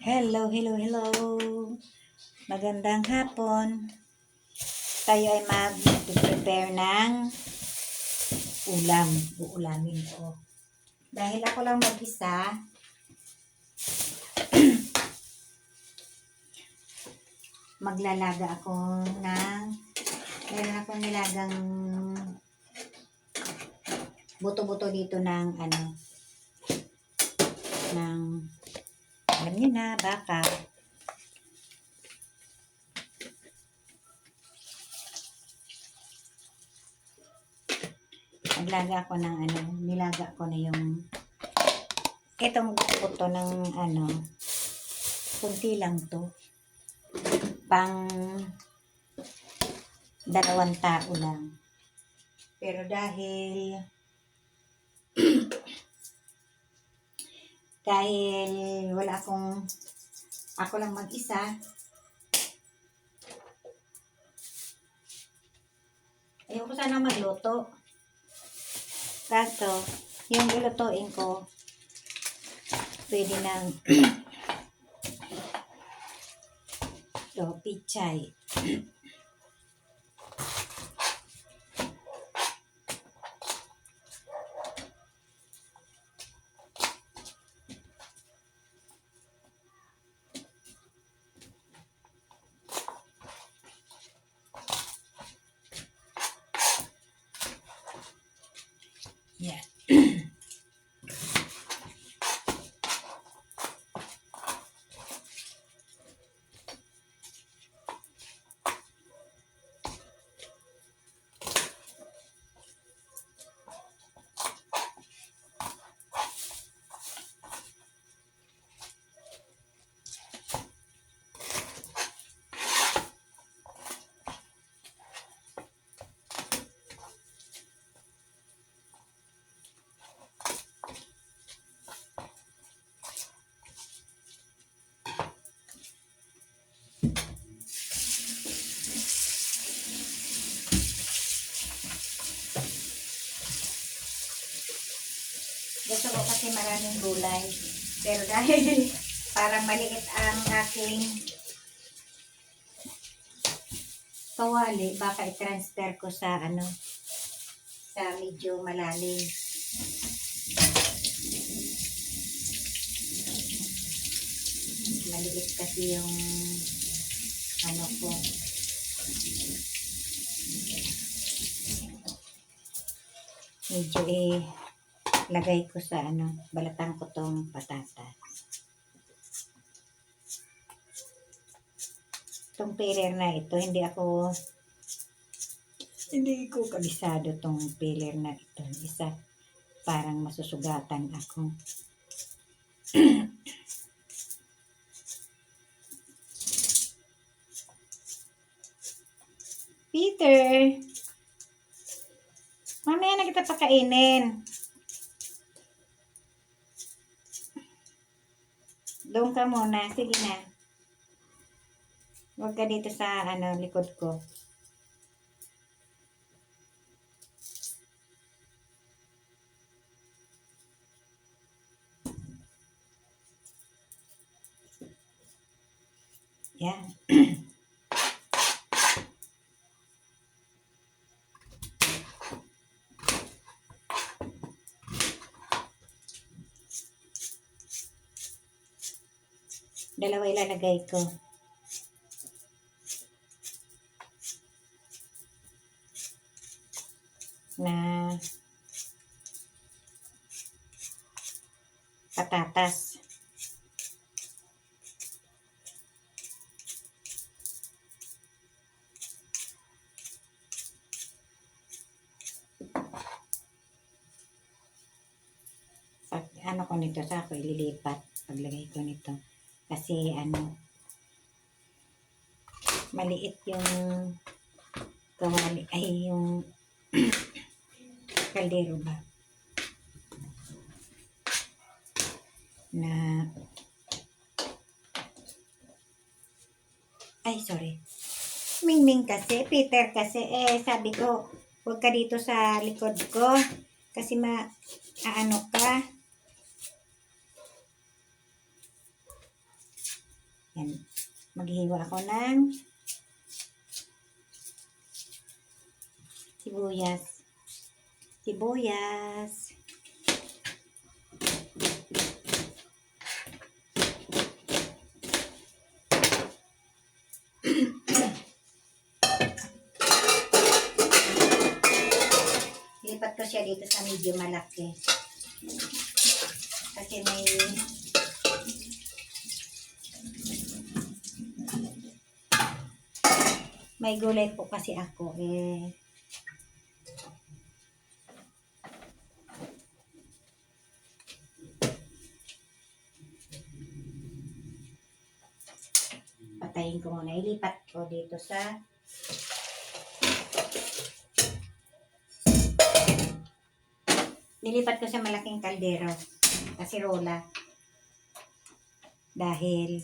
Hello, hello, hello. Magandang hapon. Tayo ay mag-prepare ng ulam. Uulamin ko. Dahil ako lang mag-isa, maglalaga ako ng meron akong nilagang buto-buto dito ng ng alam niyo na, baka. Naglaga ako ng nilaga ko na yung itong buto ng kunti lang to. Pang 2 tao lang. Pero dahil wala ako lang mag-isa, ayoko sana magluto. Kaso, yung lulutuin ko, pwede ng pichay. Yeah. Gusto ko kasi maraming gulay. Pero dahil parang maliit ang aking kawali, baka i-transfer ko sa sa medyo malalim. Maliit kasi yung ko. Medyo lagay ko sa balatan ko tong patatas. Itong peeler na ito, hindi ko kabisado tong peeler na ito. Isa, parang masusugatan ako. Peter! Mamaya na kita pakainin. Doon ka muna. Sige na. Huwag ka dito sa likod ko. Yan. Dalawa ilalagay ko. Na patatas. Pag ko nito sa ako ililipat paglagay ko nito. Kasi maliit yung kawali ay yung kaldero ba na sorry. Mingming kasi, Peter kasi sabi ko huwag ka dito sa likod ko kasi ka. Yan. Maghiwa ako ng sibuyas. Sibuyas. Lipat ko siya dito sa medyo malaki. Kasi may gulay po kasi ako eh. Patayin ko muna. Ilipat ko dito sa nilipat ko sa malaking kaldero. Kasirola. Dahil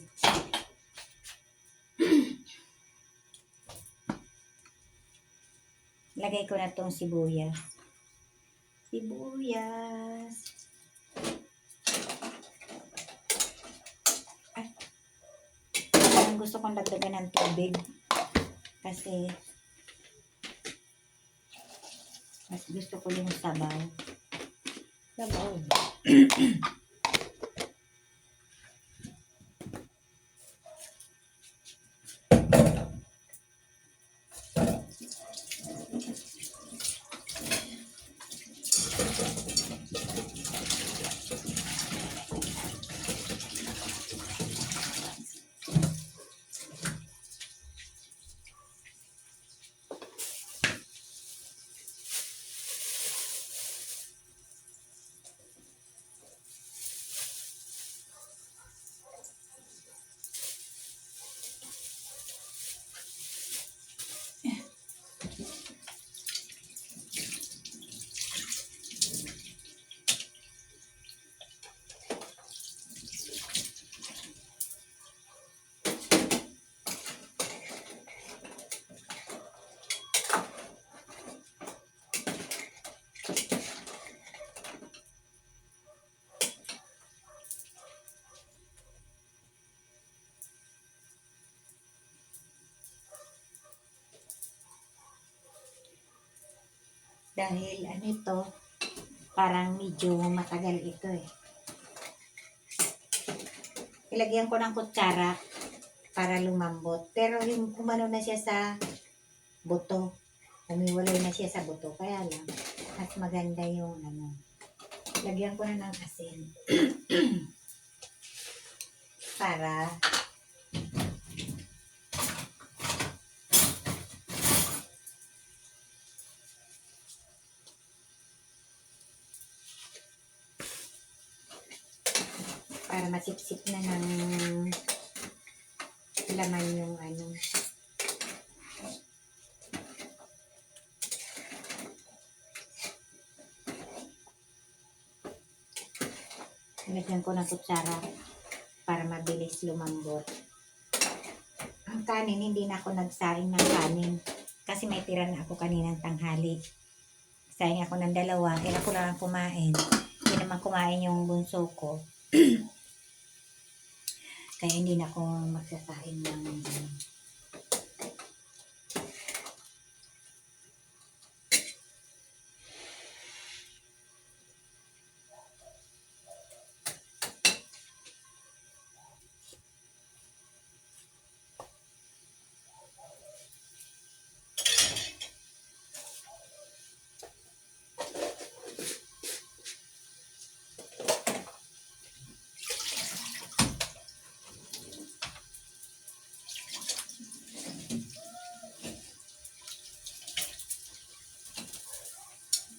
lagay ko na tong sibuyas. Sibuyas. Ay. Gusto kong dagdagan ng tubig. Kasi mas gusto ko yung sabaw. Sabaw. Dahil ano ito, parang medyo matagal ito eh. Ilagyan ko ng kutsara para lumambot. Pero yung umano na siya sa buto. Umiwalay na siya sa buto. Kaya lang, mas maganda yung ano. Lagyan ko na ng asin. Para masipsip na ng laman yung ano. Lagyan ko ng kutsara para mabilis lumambot. Ang kanin, hindi na ako nagsaing ng kanin kasi may tira na ako kaninang tanghali. Saing ako ng 2, kaya ako lang kumain. Hindi naman kumain yung bunso ko. Kaya hindi na ako magsasaing ng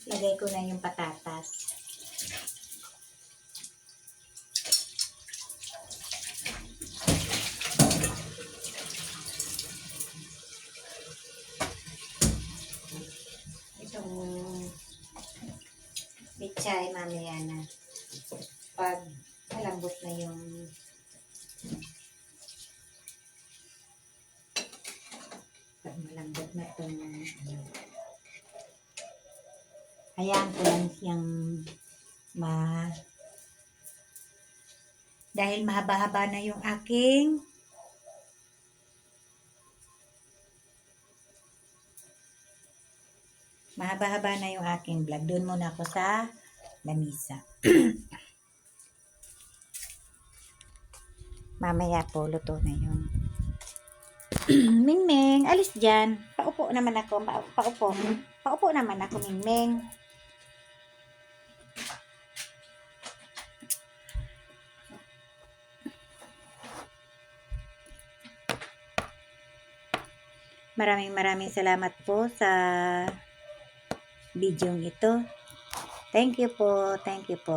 lagay ko na yung patatas. Itong pichay mamaya na. Pag malambot na yung itong ano. Hayaan ko lang siyang dahil mahaba-haba na yung aking Mahaba-haba na yung aking vlog. Doon muna ako sa lamisa. Mamaya po, luto na yun. Mingming, alis dyan. Paupo naman ako. Paupo. Paupo naman ako, Mingming. Maraming salamat po sa video ito. Thank you po. Thank you po.